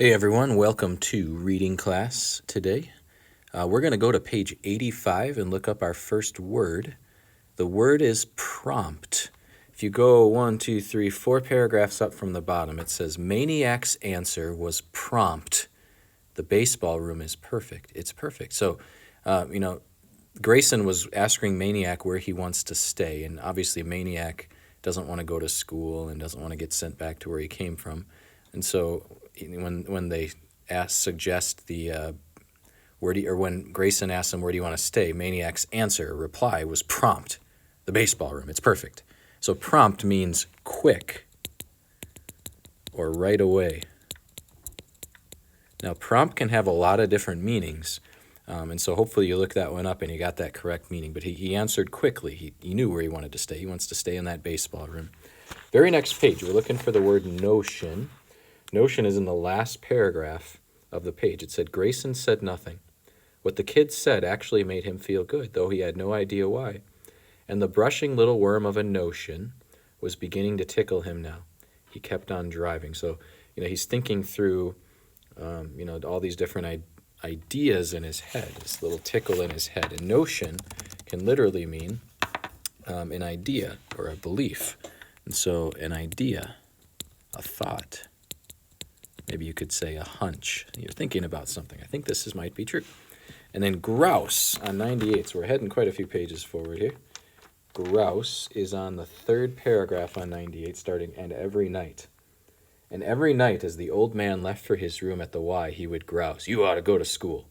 Hey everyone, welcome to reading class today. We're going to go to page 85 and look up our first word. The word is prompt. If you go 4 paragraphs up from the bottom, it says Maniac's answer was prompt. The baseball room is perfect. It's perfect. So, Grayson was asking Maniac where he wants to stay, and obviously Maniac doesn't want to go to school and doesn't want to get sent back to where he came from. And so when they suggest the when Grayson asks him where do you want to stay, Maniac's reply was prompt. The baseball room. It's perfect. So prompt means quick or right away. Now prompt can have a lot of different meanings. And so hopefully you look that one up and you got that correct meaning. But he answered quickly. He knew where he wanted to stay. He wants to stay in that baseball room. Very next page, we're looking for the word notion. Notion is in the last paragraph of the page. It said, Grayson said nothing. What the kid said actually made him feel good, though he had no idea why. And the brushing little worm of a notion was beginning to tickle him now. He kept on driving. So, he's thinking through, all these different ideas in his head, this little tickle in his head. And notion can literally mean an idea or a belief. And so an idea, a thought. Maybe you could say a hunch. You're thinking about something. I think this might be true. And then grouse on 98. So we're heading quite a few pages forward here. Grouse is on the third paragraph on 98, starting, and every night. And every night as the old man left for his room at the Y, he would grouse, you ought to go to school.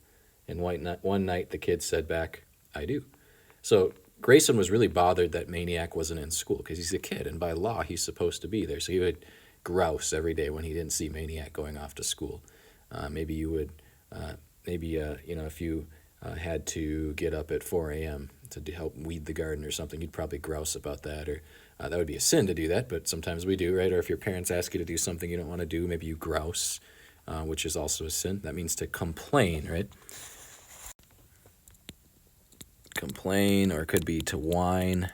And one night the kid said back, I do. So Grayson was really bothered that Maniac wasn't in school because he's a kid, and by law he's supposed to be there. So he would grouse every day when he didn't see Maniac going off to school. Maybe you would, if you had to get up at 4 a.m. to help weed the garden or something, you'd probably grouse about that. Or that would be a sin to do that, but sometimes we do, right? Or if your parents ask you to do something you don't want to do, maybe you grouse, which is also a sin. That means to complain, right? Complain, or it could be to whine.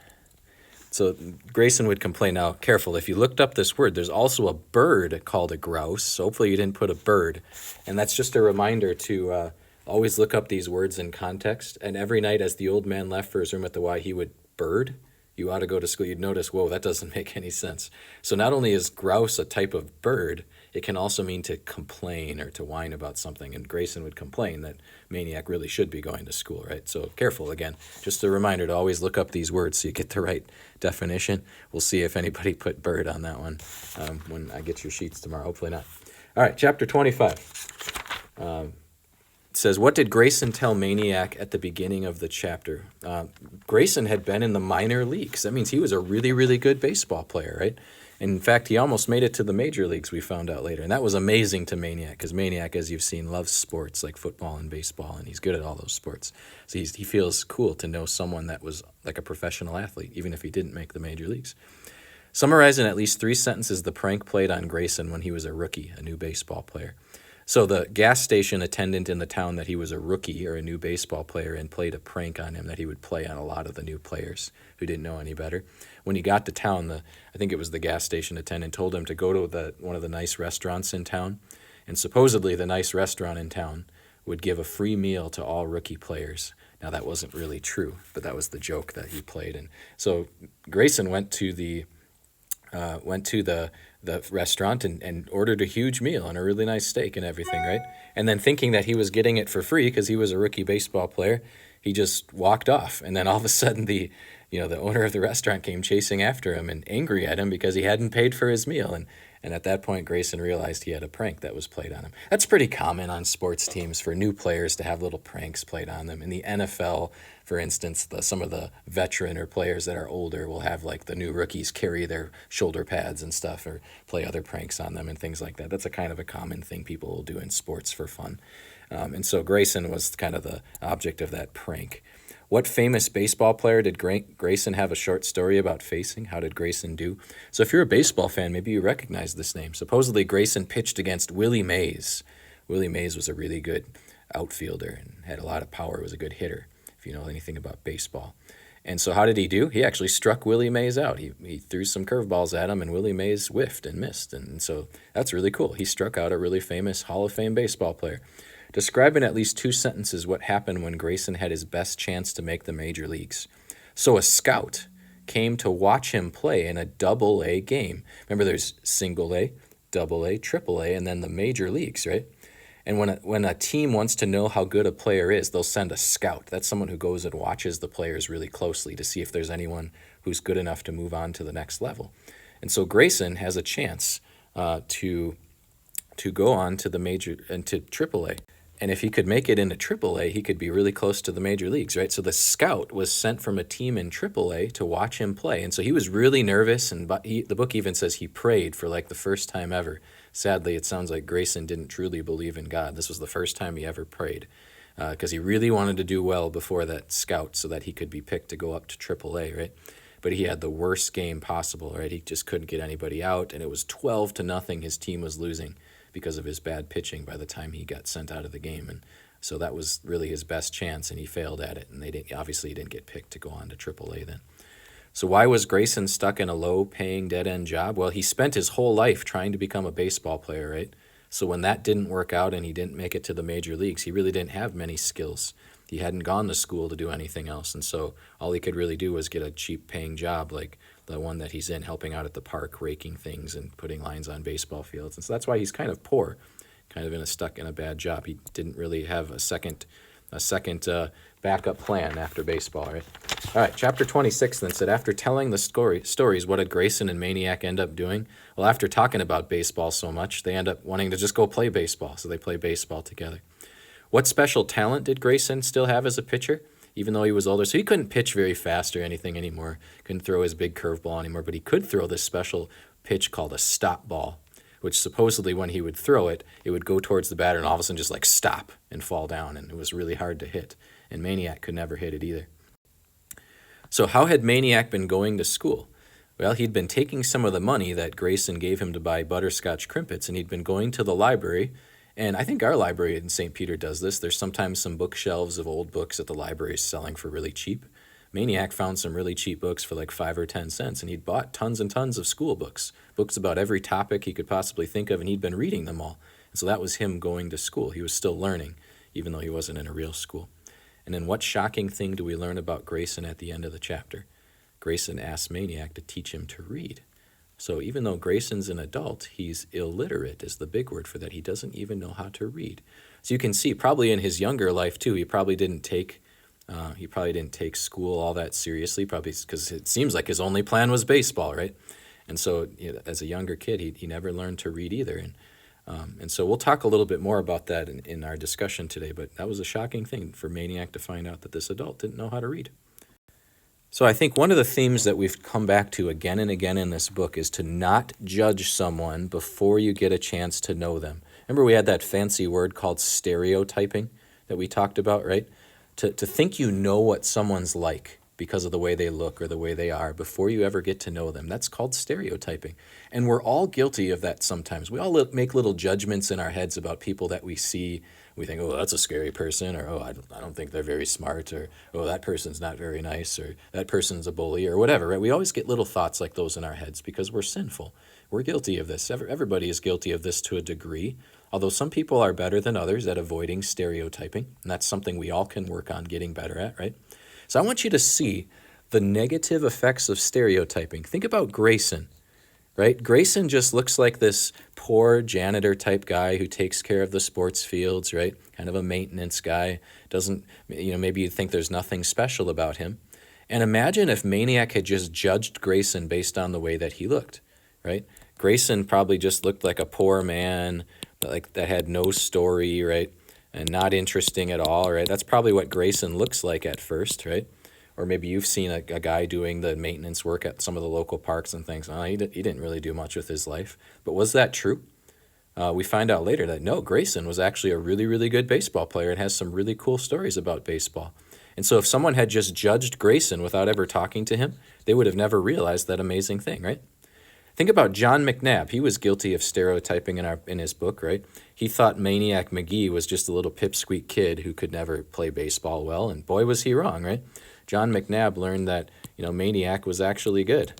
So Grayson would complain. Now, careful, if you looked up this word, there's also a bird called a grouse. So hopefully you didn't put a bird. And that's just a reminder to always look up these words in context. And every night as the old man left for his room at the Y, he would bird. You ought to go to school. You'd notice, whoa, that doesn't make any sense. So not only is grouse a type of bird, it can also mean to complain or to whine about something. And Grayson would complain that Maniac really should be going to school, right? So careful, again, just a reminder to always look up these words so you get the right definition. We'll see if anybody put bird on that one when I get your sheets tomorrow. Hopefully not. All right, chapter 25. It says, what did Grayson tell Maniac at the beginning of the chapter? Grayson had been in the minor leagues. That means he was a really, really good baseball player, right? In fact, he almost made it to the major leagues, we found out later. And that was amazing to Maniac, because Maniac, as you've seen, loves sports like football and baseball, and he's good at all those sports. So he feels cool to know someone that was like a professional athlete, even if he didn't make the major leagues. Summarize in at least 3 sentences the prank played on Grayson when he was a rookie, a new baseball player. So the gas station attendant in the town that he was a rookie or a new baseball player and played a prank on him that he would play on a lot of the new players who didn't know any better. When he got to town, I think it was the gas station attendant told him to go to one of the nice restaurants in town. And supposedly the nice restaurant in town would give a free meal to all rookie players. Now that wasn't really true, but that was the joke that he played. And so Grayson went to the restaurant and ordered a huge meal and a really nice steak and everything, right? And then thinking that he was getting it for free because he was a rookie baseball player, he just walked off. And then all of a sudden the owner of the restaurant came chasing after him and angry at him because he hadn't paid for his meal. And at that point, Grayson realized he had a prank that was played on him. That's pretty common on sports teams for new players to have little pranks played on them. In the NFL, for instance, some of the veteran or players that are older will have like the new rookies carry their shoulder pads and stuff or play other pranks on them and things like that. That's a kind of a common thing people will do in sports for fun. And so Grayson was kind of the object of that prank. What famous baseball player did Grayson have a short story about facing? How did Grayson do? So if you're a baseball fan, maybe you recognize this name. Supposedly Grayson pitched against Willie Mays. Willie Mays was a really good outfielder and had a lot of power, was a good hitter, if you know anything about baseball. And so how did he do? He actually struck Willie Mays out. He threw some curveballs at him, and Willie Mays whiffed and missed. And so that's really cool. He struck out a really famous Hall of Fame baseball player. Describe in at least 2 sentences what happened when Grayson had his best chance to make the major leagues. So a scout came to watch him play in a double-A game. Remember, there's single A, double A, triple A, and then the major leagues, right? And when a team wants to know how good a player is, they'll send a scout. That's someone who goes and watches the players really closely to see if there's anyone who's good enough to move on to the next level. And so Grayson has a chance to go on to the major and to AAA. And if he could make it into AAA, he could be really close to the major leagues, right? So the scout was sent from a team in AAA to watch him play. And so he was really nervous, and the book even says he prayed for like the first time ever. Sadly, it sounds like Grayson didn't truly believe in God. This was the first time he ever prayed because he really wanted to do well before that scout so that he could be picked to go up to AAA, right? But he had the worst game possible, right? He just couldn't get anybody out, and it was 12-0. His team was losing because of his bad pitching by the time he got sent out of the game. And so that was really his best chance, and he failed at it. And he didn't get picked to go on to AAA then. So why was Grayson stuck in a low-paying, dead-end job? Well, he spent his whole life trying to become a baseball player, right? So when that didn't work out and he didn't make it to the major leagues, he really didn't have many skills. He hadn't gone to school to do anything else. And so all he could really do was get a cheap-paying job like the one that he's in, helping out at the park, raking things and putting lines on baseball fields. And so that's why he's kind of poor, kind of stuck in a bad job. He didn't really have a second backup plan after baseball, right? All right, chapter 26 then said, after telling the stories, what did Grayson and Maniac end up doing? Well, after talking about baseball so much, they end up wanting to just go play baseball, so they play baseball together. What special talent did Grayson still have as a pitcher, even though he was older? So he couldn't pitch very fast or anything anymore, couldn't throw his big curveball anymore, but he could throw this special pitch called a stop ball, which supposedly when he would throw it, it would go towards the batter and all of a sudden just like stop and fall down, and it was really hard to hit. And Maniac could never hit it either. So how had Maniac been going to school? Well, he'd been taking some of the money that Grayson gave him to buy butterscotch crimpets, and he'd been going to the library. And I think our library in St. Peter does this. There's sometimes some bookshelves of old books that the library is selling for really cheap. Maniac found some really cheap books for like 5 or 10 cents, and he'd bought tons and tons of school books about every topic he could possibly think of, and he'd been reading them all. And so that was him going to school. He was still learning, even though he wasn't in a real school. And then what shocking thing do we learn about Grayson at the end of the chapter? Grayson asks Maniac to teach him to read. So even though Grayson's an adult, he's illiterate is the big word for that. He doesn't even know how to read. So you can see probably in his younger life too, he probably didn't take school all that seriously, probably because it seems like his only plan was baseball, right? And so as a younger kid, he never learned to read either. And so we'll talk a little bit more about that in our discussion today, but that was a shocking thing for Maniac to find out that this adult didn't know how to read. So I think one of the themes that we've come back to again and again in this book is to not judge someone before you get a chance to know them. Remember we had that fancy word called stereotyping that we talked about, right? To think you know what someone's like because of the way they look or the way they are before you ever get to know them. That's called stereotyping. And we're all guilty of that sometimes. We all make little judgments in our heads about people that we see. We think, oh, that's a scary person, or oh, I don't think they're very smart, or oh, that person's not very nice, or that person's a bully, or whatever, right? We always get little thoughts like those in our heads because we're sinful. We're guilty of this. Everybody is guilty of this to a degree, although some people are better than others at avoiding stereotyping, and that's something we all can work on getting better at, right? So I want you to see the negative effects of stereotyping. Think about Grayson, right? Grayson just looks like this poor janitor type guy who takes care of the sports fields, right? Kind of a maintenance guy. Doesn't, maybe you think there's nothing special about him. And imagine if Maniac had just judged Grayson based on the way that he looked, right? Grayson probably just looked like a poor man, like that had no story, right? And not interesting at all, right? That's probably what Grayson looks like at first, right? Or maybe you've seen a guy doing the maintenance work at some of the local parks and things. Oh, he didn't really do much with his life. But was that true? We find out later that no, Grayson was actually a really, really good baseball player and has some really cool stories about baseball. And so if someone had just judged Grayson without ever talking to him, they would have never realized that amazing thing, right? Think about John McNabb. He was guilty of stereotyping in his book, right? He thought Maniac Magee was just a little pipsqueak kid who could never play baseball well, and boy, was he wrong, right? John McNabb learned that, Maniac was actually good.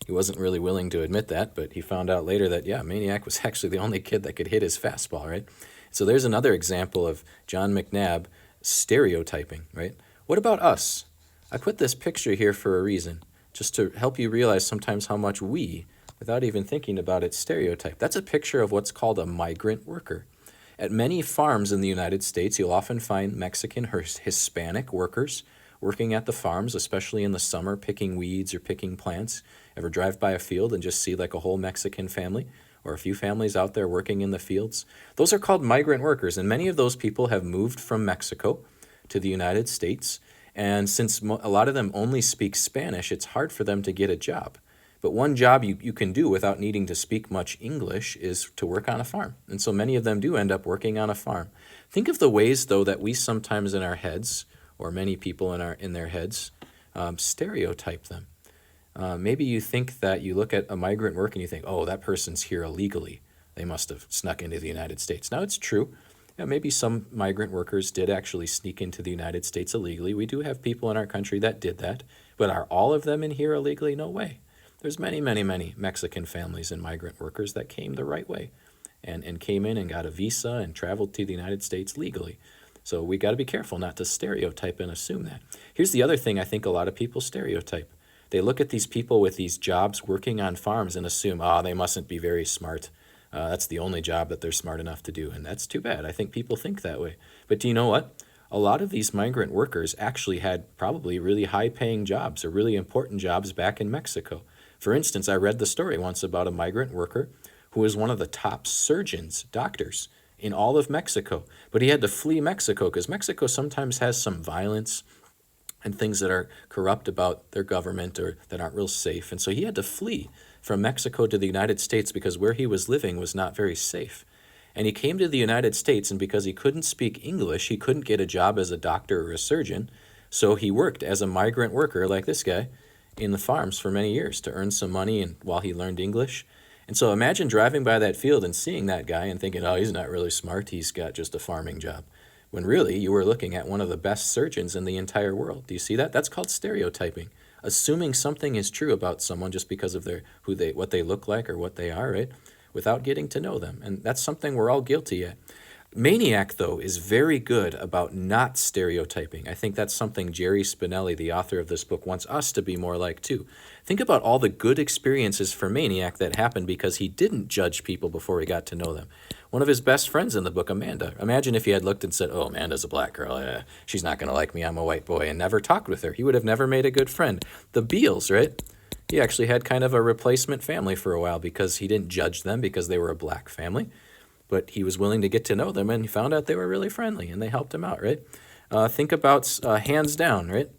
He wasn't really willing to admit that, but he found out later that, yeah, Maniac was actually the only kid that could hit his fastball, right? So there's another example of John McNabb stereotyping, right? What about us? I put this picture here for a reason, just to help you realize sometimes how much we, without even thinking about it, stereotype. That's a picture of what's called a migrant worker. At many farms in the United States, you'll often find Mexican or Hispanic workers working at the farms, especially in the summer, picking weeds or picking plants. Ever drive by a field and just see like a whole Mexican family or a few families out there working in the fields? Those are called migrant workers, and many of those people have moved from Mexico to the United States. And since a lot of them only speak Spanish, it's hard for them to get a job. But one job you can do without needing to speak much English is to work on a farm. And so many of them do end up working on a farm. Think of the ways, though, that we sometimes in our heads, or many people in their heads, stereotype them. Maybe you think that you look at a migrant worker and you think, oh, that person's here illegally. They must have snuck into the United States. Now, it's true. Yeah, maybe some migrant workers did actually sneak into the United States illegally. We do have people in our country that did that. But are all of them in here illegally? No way. There's many, many, many Mexican families and migrant workers that came the right way and came in and got a visa and traveled to the United States legally. So we got to be careful not to stereotype and assume that. Here's the other thing I think a lot of people stereotype. They look at these people with these jobs working on farms and assume, they mustn't be very smart. That's the only job that they're smart enough to do. And that's too bad. I think people think that way. But do you know what? A lot of these migrant workers actually had probably really high-paying jobs or really important jobs back in Mexico. For instance, I read the story once about a migrant worker who was one of the top surgeons, doctors, in all of Mexico. But he had to flee Mexico because Mexico sometimes has some violence and things that are corrupt about their government or that aren't real safe. And so he had to flee from Mexico to the United States because where he was living was not very safe. And he came to the United States, and because he couldn't speak English, he couldn't get a job as a doctor or a surgeon. So he worked as a migrant worker like this guy in the farms for many years to earn some money and while he learned English. And so imagine driving by that field and seeing that guy and thinking, he's not really smart. He's got just a farming job. When really you were looking at one of the best surgeons in the entire world. Do you see that? That's called stereotyping. Assuming something is true about someone just because of what they look like or what they are, right? Without getting to know them. And that's something we're all guilty at. Maniac, though, is very good about not stereotyping. I think that's something Jerry Spinelli, the author of this book, wants us to be more like, too. Think about all the good experiences for Maniac that happened because he didn't judge people before he got to know them. One of his best friends in the book, Amanda. Imagine if he had looked and said, Amanda's a black girl. She's not going to like me. I'm a white boy, and never talked with her. He would have never made a good friend. The Beals, right? He actually had kind of a replacement family for a while because he didn't judge them because they were a black family. But he was willing to get to know them, and he found out they were really friendly, and they helped him out, right? Think about Hands Down, right?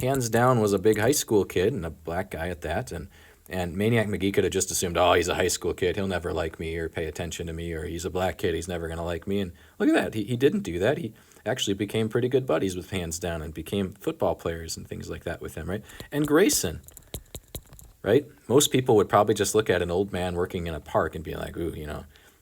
Hands Down was a big high school kid, and a black guy at that, and Maniac Magee could have just assumed, he's a high school kid, he'll never like me or pay attention to me, or he's a black kid, he's never going to like me. And look at that, he didn't do that. He actually became pretty good buddies with Hands Down and became football players and things like that with him, right? And Grayson, right? Most people would probably just look at an old man working in a park and be like,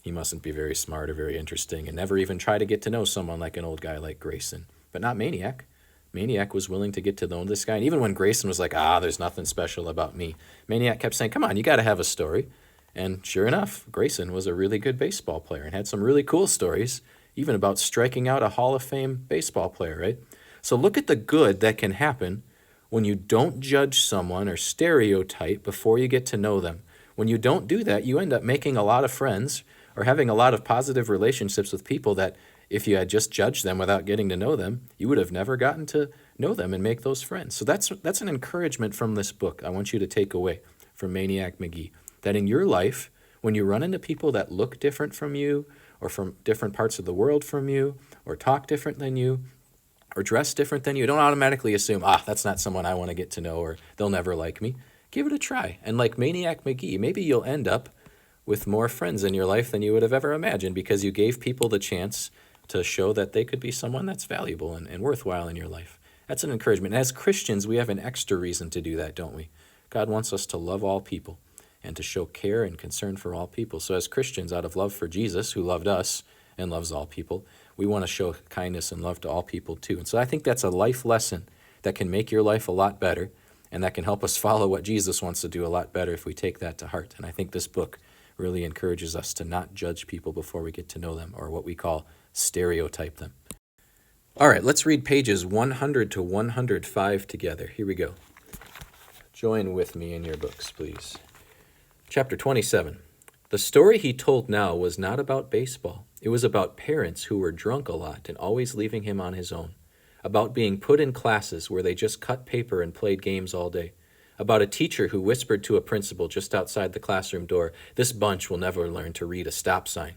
he mustn't be very smart or very interesting, and never even try to get to know someone like an old guy like Grayson. But not Maniac. Maniac was willing to get to know this guy. And even when Grayson was like, there's nothing special about me, Maniac kept saying, come on, you got to have a story. And sure enough, Grayson was a really good baseball player and had some really cool stories, even about striking out a Hall of Fame baseball player, right? So look at the good that can happen when you don't judge someone or stereotype before you get to know them. When you don't do that, you end up making a lot of friends or having a lot of positive relationships with people that if you had just judged them without getting to know them, you would have never gotten to know them and make those friends. So that's an encouragement from this book I want you to take away from Maniac Magee, that in your life, when you run into people that look different from you or from different parts of the world from you or talk different than you or dress different than you, don't automatically assume, that's not someone I want to get to know or they'll never like me. Give it a try. And like Maniac Magee, maybe you'll end up with more friends in your life than you would have ever imagined because you gave people the chance to show that they could be someone that's valuable and worthwhile in your life. That's an encouragement. And as Christians, we have an extra reason to do that, don't we? God wants us to love all people and to show care and concern for all people. So as Christians, out of love for Jesus, who loved us and loves all people, we want to show kindness and love to all people too. And so I think that's a life lesson that can make your life a lot better and that can help us follow what Jesus wants to do a lot better if we take that to heart. And I think this book really encourages us to not judge people before we get to know them, or what we call stereotype them. All right, let's read pages 100 to 105 together. Here we go. Join with me in your books, please. Chapter 27. The story he told now was not about baseball. It was about parents who were drunk a lot and always leaving him on his own. About being put in classes where they just cut paper and played games all day. About a teacher who whispered to a principal just outside the classroom door, "This bunch will never learn to read a stop sign."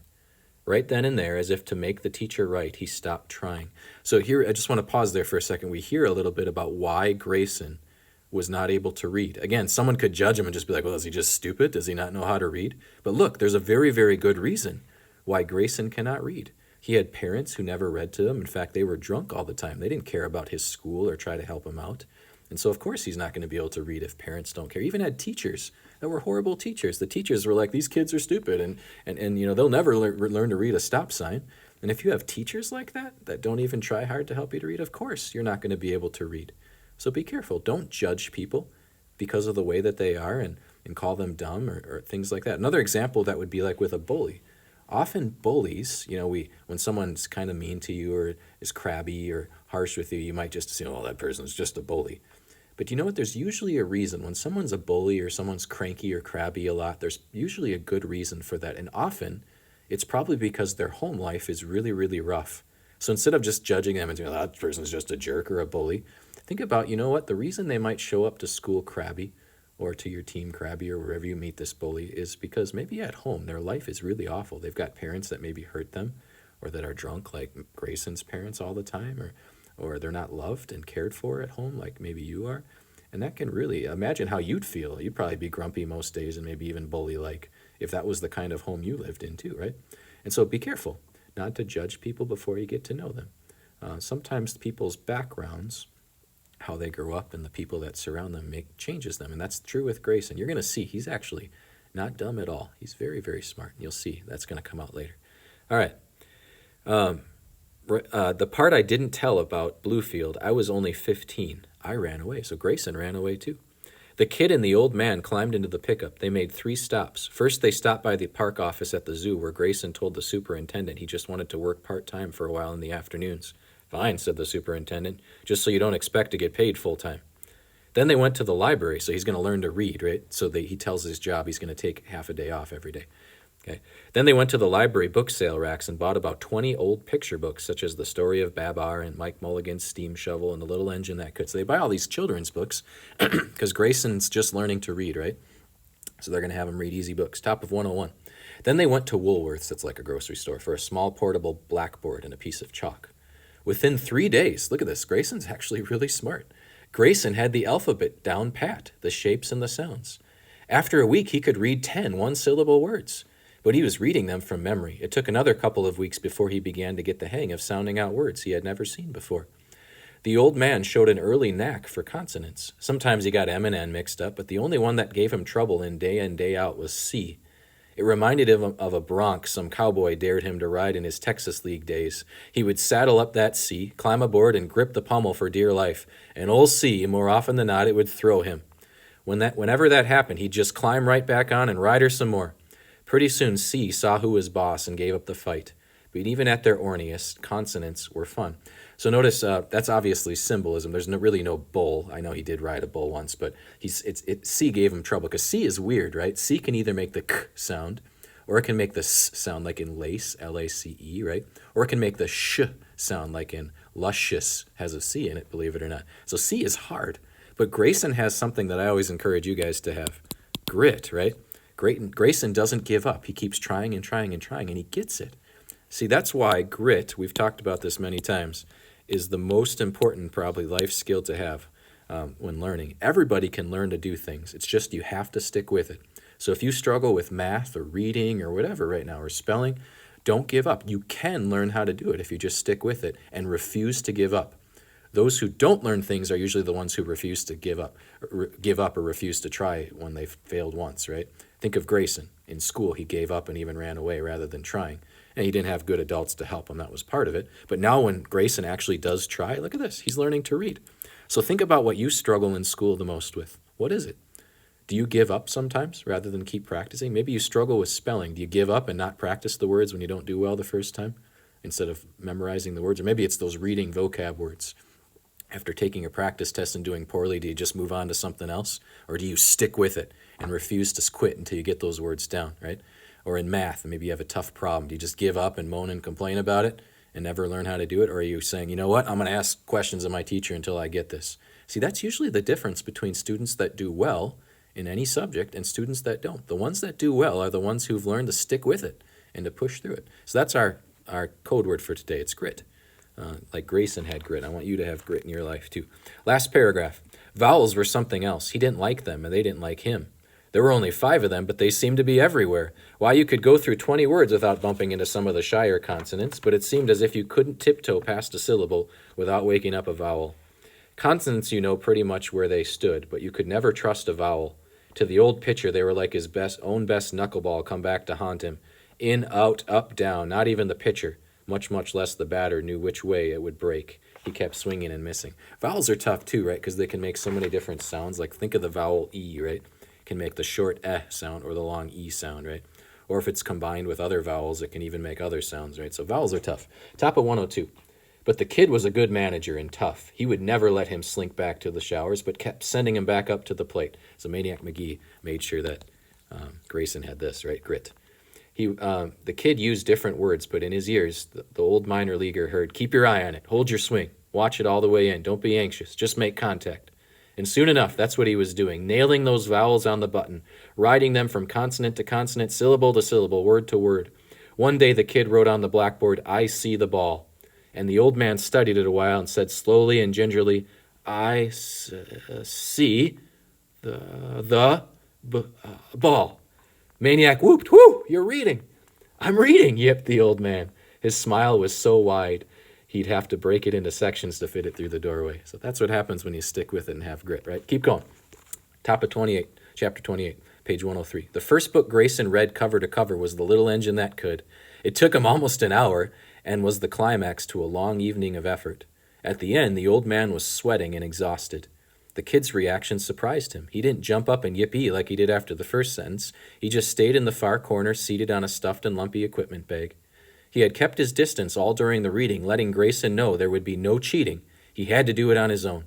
Right then and there, as if to make the teacher right, he stopped trying. So here, I just want to pause there for a second. We hear a little bit about why Grayson was not able to read. Again, someone could judge him and just be like, well, is he just stupid? Does he not know how to read? But look, there's a very, very good reason why Grayson cannot read. He had parents who never read to him. In fact, they were drunk all the time. They didn't care about his school or try to help him out. And so, of course, he's not going to be able to read if parents don't care. He even had teachers that were horrible teachers. The teachers were like, these kids are stupid, and they'll never learn to read a stop sign. And if you have teachers like that don't even try hard to help you to read, of course, you're not going to be able to read. So be careful. Don't judge people because of the way that they are and call them dumb or things like that. Another example that would be like with a bully. Often bullies, when someone's kind of mean to you or is crabby or harsh with you, you might just assume, oh, that person's just a bully. But you know what? There's usually a reason. When someone's a bully or someone's cranky or crabby a lot, there's usually a good reason for that. And often it's probably because their home life is really, really rough. So instead of just judging them and saying, oh, that person's just a jerk or a bully, think about, the reason they might show up to school crabby or to your team crabby or wherever you meet this bully is because maybe at home their life is really awful. They've got parents that maybe hurt them or that are drunk like Grayson's parents all the time, or they're not loved and cared for at home like maybe you are. And that can really, imagine how you'd feel. You'd probably be grumpy most days and maybe even bully-like if that was the kind of home you lived in too, right? And so be careful not to judge people before you get to know them. Sometimes people's backgrounds, how they grow up, and the people that surround them changes them. And that's true with Grayson. You're going to see he's actually not dumb at all. He's very, very smart. And you'll see that's going to come out later. All right. The part I didn't tell about Bluefield, I was only 15. I ran away. So Grayson ran away too. The kid and the old man climbed into the pickup. They made 3 stops. First, they stopped by the park office at the zoo where Grayson told the superintendent he just wanted to work part-time for a while in the afternoons. Fine, said the superintendent, just so you don't expect to get paid full-time. Then they went to the library, so he's going to learn to read, right? So he tells his job he's going to take half a day off every day. Okay. Then they went to the library book sale racks and bought about 20 old picture books, such as The Story of Babar and Mike Mulligan's Steam Shovel and The Little Engine That Could. So they buy all these children's books because Grayson's just learning to read, right? So they're going to have him read easy books, top of 101. Then they went to Woolworth's, that's like a grocery store, for a small portable blackboard and a piece of chalk. Within 3 days, look at this, Grayson's actually really smart. Grayson had the alphabet down pat, the shapes and the sounds. After a week, he could read 10 one-syllable words, but he was reading them from memory. It took another couple of weeks before he began to get the hang of sounding out words he had never seen before. The old man showed an early knack for consonants. Sometimes he got M and N mixed up, but the only one that gave him trouble in day out was C. It reminded him of a bronc some cowboy dared him to ride in his Texas League days. He would saddle up that C, climb aboard, and grip the pommel for dear life. And old C, more often than not, it would throw him. Whenever that happened, he'd just climb right back on and ride her some more. Pretty soon, C saw who was boss and gave up the fight. But even at their orniest, consonants were fun. So notice that's obviously symbolism. There's really no bull. I know he did ride a bull once, but C gave him trouble because C is weird, right? C can either make the k sound, or it can make the s sound like in lace, L-A-C-E, right? Or it can make the sh sound like in luscious, has a C in it, believe it or not. So C is hard. But Grayson has something that I always encourage you guys to have. Grit, right? Grayson doesn't give up. He keeps trying and trying and trying, and he gets it. See, that's why grit, we've talked about this many times, is the most important probably life skill to have when learning. Everybody can learn to do things. It's just you have to stick with it. So if you struggle with math or reading or whatever right now, or spelling, don't give up. You can learn how to do it if you just stick with it and refuse to give up. Those who don't learn things are usually the ones who refuse to give up or refuse to try when they've failed once, right? Think of Grayson. In school, he gave up and even ran away rather than trying. And he didn't have good adults to help him. That was part of it. But now when Grayson actually does try, look at this. He's learning to read. So think about what you struggle in school the most with. What is it? Do you give up sometimes rather than keep practicing? Maybe you struggle with spelling. Do you give up and not practice the words when you don't do well the first time instead of memorizing the words? Or maybe it's those reading vocab words. After taking a practice test and doing poorly, do you just move on to something else? Or do you stick with it and refuse to quit until you get those words down, right? Or in math, maybe you have a tough problem. Do you just give up and moan and complain about it and never learn how to do it? Or are you saying, you know what, I'm going to ask questions of my teacher until I get this? See, that's usually the difference between students that do well in any subject and students that don't. The ones that do well are the ones who've learned to stick with it and to push through it. So that's our code word for today. It's grit. Like Grayson had grit. I want you to have grit in your life too. Last paragraph. Vowels were something else. He didn't like them and they didn't like him. There were only 5 of them, but they seemed to be everywhere. Why, you could go through 20 words without bumping into some of the shyer consonants, but it seemed as if you couldn't tiptoe past a syllable without waking up a vowel. Consonants you know pretty much where they stood, but you could never trust a vowel. To the old pitcher, they were like his own best knuckleball come back to haunt him. In, out, up, down. Not even the pitcher, much less the batter, knew which way it would break. He kept swinging and missing. Vowels are tough too, right? Because they can make so many different sounds. Like think of the vowel E, right? Can make the short eh sound or the long E sound, right? Or if it's combined with other vowels, it can even make other sounds, right? So vowels are tough. Top of 102. But the kid was a good manager and tough. He would never let him slink back to the showers, but kept sending him back up to the plate. So Maniac Magee made sure that Grayson had this, right? Grit. The kid used different words, but in his ears, the old minor leaguer heard, keep your eye on it, hold your swing, watch it all the way in, don't be anxious, just make contact. And soon enough, that's what he was doing, nailing those vowels on the button, riding them from consonant to consonant, syllable to syllable, word to word. One day the kid wrote on the blackboard, I see the ball. And the old man studied it a while and said slowly and gingerly, see the ball. Maniac whooped, whoo, you're reading. I'm reading, yipped the old man. His smile was so wide, he'd have to break it into sections to fit it through the doorway. So that's what happens when you stick with it and have grit, right? Keep going. Top of 28, chapter 28, page 103. The first book Grayson read cover to cover was The Little Engine That Could. It took him almost an hour and was the climax to a long evening of effort. At the end, the old man was sweating and exhausted. The kid's reaction surprised him. He didn't jump up and yippee like he did after the first sentence. He just stayed in the far corner, seated on a stuffed and lumpy equipment bag. He had kept his distance all during the reading, letting Grayson know there would be no cheating. He had to do it on his own.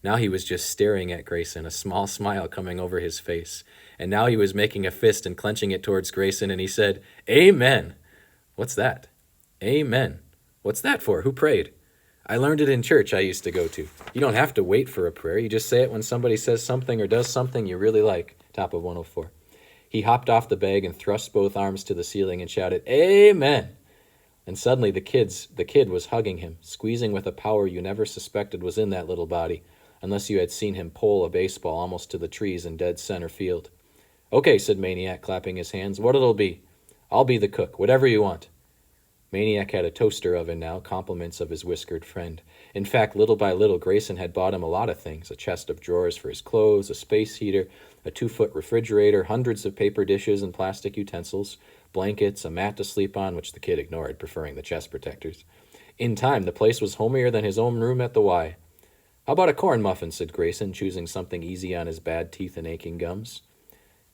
Now he was just staring at Grayson, a small smile coming over his face. And now he was making a fist and clenching it towards Grayson, and he said, Amen. What's that? Amen. What's that for? Who prayed? I learned it in church I used to go to. You don't have to wait for a prayer. You just say it when somebody says something or does something you really like. Top of 104. He hopped off the bag and thrust both arms to the ceiling and shouted, Amen. And suddenly the kid was hugging him, squeezing with a power you never suspected was in that little body, unless you had seen him pole a baseball almost to the trees in dead center field. Okay, said Maniac, clapping his hands. What it'll be? I'll be the cook, whatever you want. Maniac had a toaster oven now, compliments of his whiskered friend. In fact, little by little, Grayson had bought him a lot of things, a chest of drawers for his clothes, a space heater, a 2-foot refrigerator, hundreds of paper dishes and plastic utensils, blankets, a mat to sleep on, which the kid ignored, preferring the chest protectors. In time, the place was homier than his own room at the Y. How about a corn muffin, said Grayson, choosing something easy on his bad teeth and aching gums.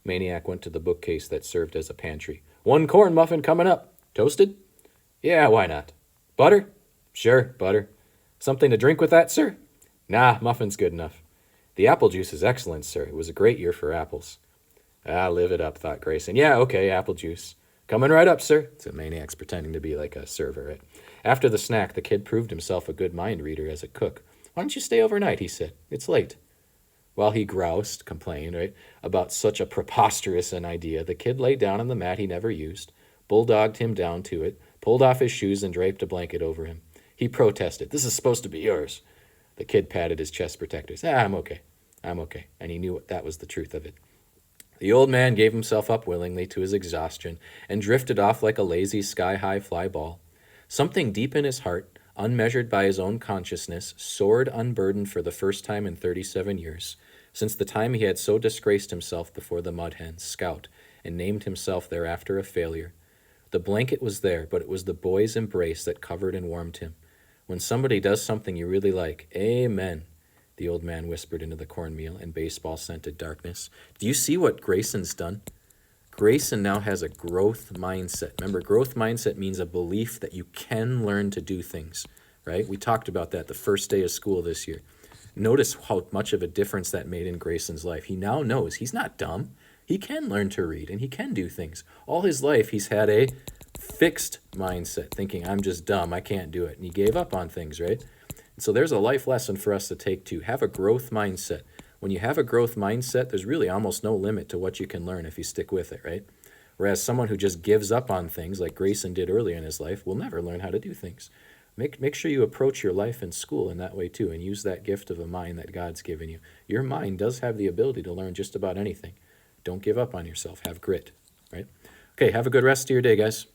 Maniac went to the bookcase that served as a pantry. 1 corn muffin coming up. Toasted? Yeah, why not? Butter? Sure, butter. Something to drink with that, sir? Nah, muffin's good enough. The apple juice is excellent, sir. It was a great year for apples. Live it up, thought Grayson. Yeah, okay, apple juice. Coming right up, sir, said Maniac's pretending to be like a server, right? After the snack, the kid proved himself a good mind reader as a cook. Why don't you stay overnight, he said. It's late. While he groused, complained, right, about such a preposterous an idea, the kid lay down on the mat he never used, bulldogged him down to it, pulled off his shoes and draped a blanket over him. He protested. This is supposed to be yours. The kid patted his chest protectors. I'm okay. And he knew that was the truth of it. The old man gave himself up willingly to his exhaustion and drifted off like a lazy sky-high fly ball. Something deep in his heart, unmeasured by his own consciousness, soared unburdened for the first time in 37 years, since the time he had so disgraced himself before the mud hens, Scout, and named himself thereafter a failure. The blanket was there, but it was the boy's embrace that covered and warmed him. When somebody does something you really like, amen. The old man whispered into the cornmeal, and baseball scented darkness. Do you see what Grayson's done? Grayson now has a growth mindset. Remember, growth mindset means a belief that you can learn to do things, right? We talked about that the first day of school this year. Notice how much of a difference that made in Grayson's life. He now knows he's not dumb. He can learn to read and he can do things. All his life, he's had a fixed mindset, thinking, I'm just dumb, I can't do it. And he gave up on things, right? And so there's a life lesson for us to take too. Have a growth mindset. When you have a growth mindset, there's really almost no limit to what you can learn if you stick with it, right? Whereas someone who just gives up on things, like Grayson did earlier in his life, will never learn how to do things. Make sure you approach your life in school in that way too, and use that gift of a mind that God's given you. Your mind does have the ability to learn just about anything. Don't give up on yourself. Have grit, right? Okay, have a good rest of your day, guys.